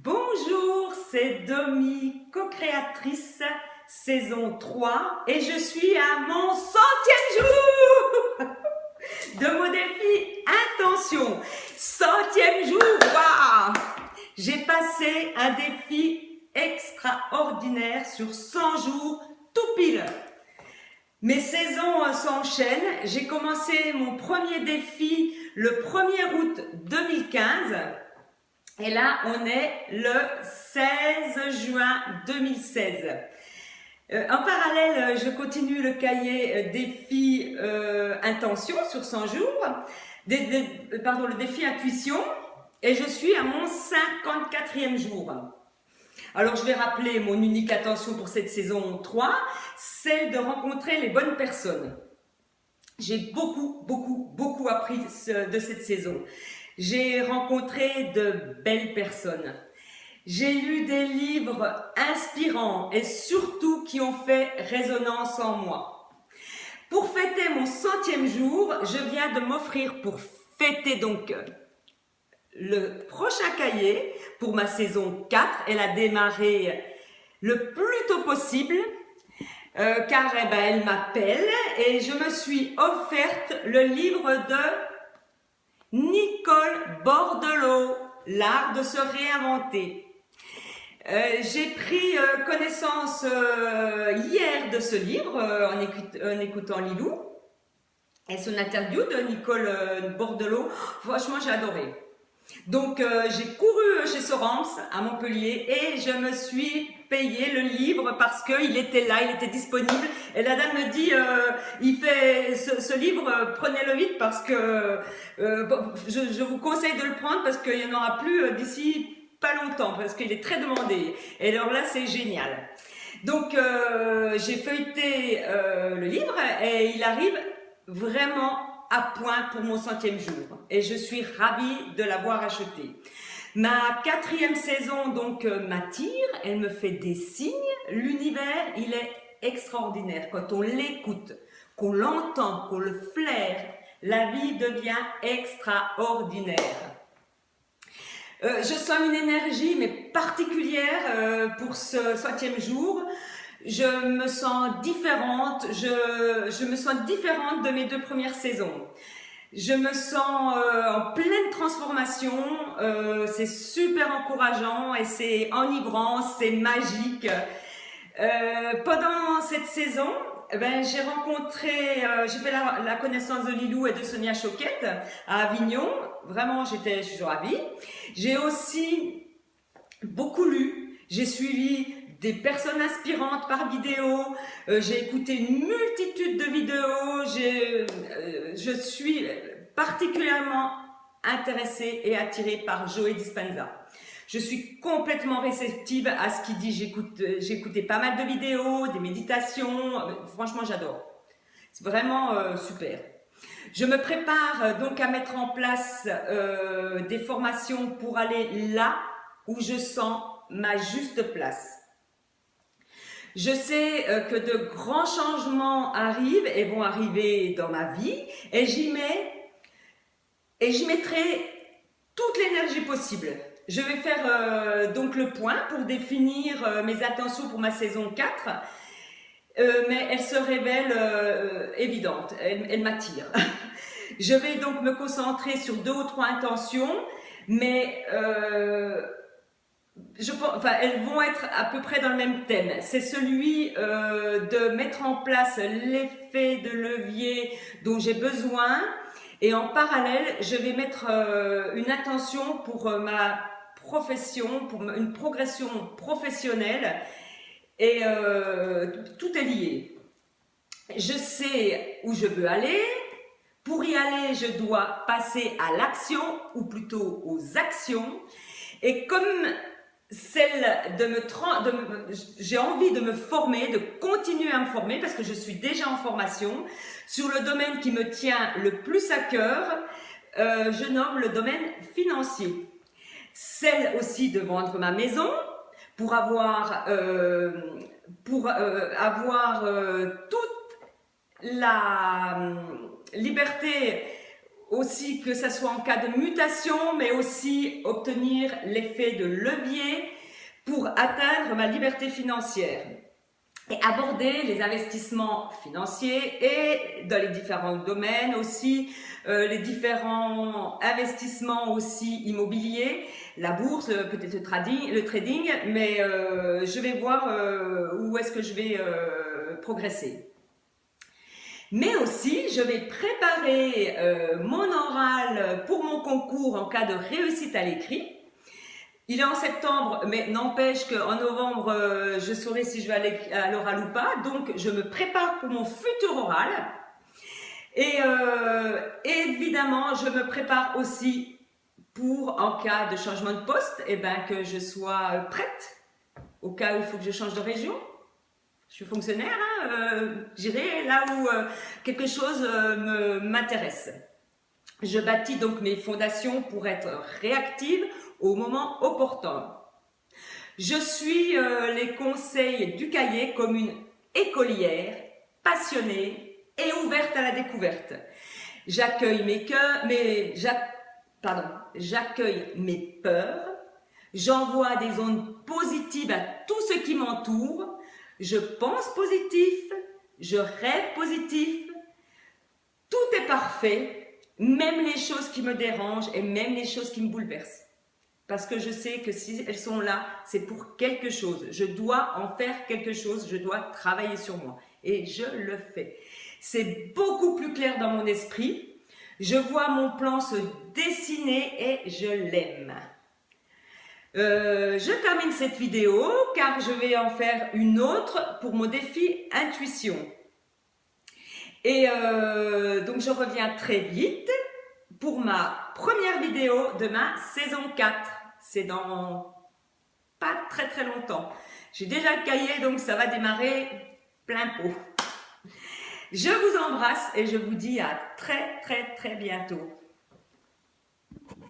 Bonjour, c'est Domi, co-créatrice saison 3 et je suis à mon 100e jour de mon défi Intention. 100e jour, waouh! J'ai passé un défi extraordinaire sur 100 jours tout pile. Mes saisons s'enchaînent. J'ai commencé mon premier défi le 1er août 2015. Et là, on est le 16 juin 2016. En parallèle, je continue le cahier défi intention sur 100 jours, le défi intuition, et je suis à mon 54e jour. Alors, je vais rappeler mon unique intention pour cette saison 3, celle de rencontrer les bonnes personnes. J'ai beaucoup appris de cette saison. J'ai rencontré de belles personnes. J'ai lu des livres inspirants et surtout qui ont fait résonance en moi. Pour fêter mon 100e jour, je viens de m'offrir pour fêter donc le prochain cahier pour ma saison 4. Elle a démarré le plus tôt possible car elle m'appelle et je me suis offerte le livre de Nicole Bordelot, l'art de se réinventer. J'ai pris connaissance hier de ce livre en écoutant Lilou et son interview de Nicole Bordelot. Franchement, j'ai adoré. Donc, j'ai couru chez Sorams à Montpellier et je me suis payé le livre parce qu'il était là, il était disponible. Et la dame me dit, il fait ce livre, prenez-le vite parce que je vous conseille de le prendre parce qu'il n'y en aura plus d'ici pas longtemps parce qu'il est très demandé. Et alors là, c'est génial. Donc, j'ai feuilleté le livre et il arrive vraiment à point pour mon 100e jour et je suis ravie de l'avoir acheté. Ma 4e saison donc m'attire, elle me fait des signes. L'univers, il est extraordinaire. Quand on l'écoute, qu'on l'entend, qu'on le flaire, la vie devient extraordinaire. Je sens une énergie mais particulière pour ce 100e jour. Je me sens différente, je me sens différente de mes 2 premières saisons. Je me sens en pleine transformation, c'est super encourageant et c'est enivrant, c'est magique. Pendant cette saison, j'ai rencontré, j'ai fait la connaissance de Lilou et de Sonia Choquette à Avignon. Vraiment, je suis ravie. J'ai aussi beaucoup lu, j'ai suivi des personnes inspirantes par vidéo, j'ai écouté une multitude de vidéos, je suis particulièrement intéressée et attirée par Joe Dispenza. Je suis complètement réceptive à ce qu'il dit, j'ai écouté pas mal de vidéos, des méditations, franchement j'adore. C'est vraiment super. Je me prépare donc à mettre en place des formations pour aller là où je sens ma juste place. Je sais que de grands changements arrivent et vont arriver dans ma vie et j'y mettrai toute l'énergie possible. Je vais faire donc le point pour définir mes intentions pour ma saison 4, mais elle se révèle évidente, elle m'attire. Je vais donc me concentrer sur 2 ou 3 intentions, mais elles vont être à peu près dans le même thème. C'est celui de mettre en place l'effet de levier dont j'ai besoin. Et en parallèle, je vais mettre une intention pour ma profession, pour une progression professionnelle. Et tout est lié. Je sais où je veux aller. Pour y aller, je dois passer à l'action, ou plutôt aux actions. Et comme j'ai envie de me former, de continuer à me former parce que je suis déjà en formation sur le domaine qui me tient le plus à cœur, je nomme le domaine financier. Celle aussi de vendre ma maison pour avoir toute la liberté aussi que ça soit en cas de mutation, mais aussi obtenir l'effet de levier pour atteindre ma liberté financière. Et aborder les investissements financiers et dans les différents domaines aussi, les différents investissements aussi immobiliers, la bourse, peut-être le trading, mais je vais voir où est-ce que je vais progresser. Mais aussi, je vais préparer mon oral pour mon concours en cas de réussite à l'écrit. Il est en septembre, mais n'empêche qu'en novembre, je saurai si je vais aller à l'oral ou pas. Donc, je me prépare pour mon futur oral. Et évidemment, je me prépare aussi pour, en cas de changement de poste, que je sois prête au cas où il faut que je change de région. Je suis fonctionnaire, j'irai là où quelque chose m'intéresse. Je bâtis donc mes fondations pour être réactive au moment opportun. Je suis les conseils du cahier comme une écolière passionnée et ouverte à la découverte. J'accueille j'accueille mes peurs, j'envoie des ondes positives à tout ce qui m'entoure, je pense positif, je rêve positif, tout est parfait, même les choses qui me dérangent et même les choses qui me bouleversent. Parce que je sais que si elles sont là, c'est pour quelque chose. Je dois en faire quelque chose, je dois travailler sur moi. Et je le fais. C'est beaucoup plus clair dans mon esprit. Je vois mon plan se dessiner et je l'aime. Je termine cette vidéo car je vais en faire une autre pour mon défi intuition. Et donc je reviens très vite pour ma première vidéo de ma saison 4. C'est dans pas très longtemps. J'ai déjà le cahier, donc ça va démarrer plein pot. Je vous embrasse et je vous dis à très bientôt.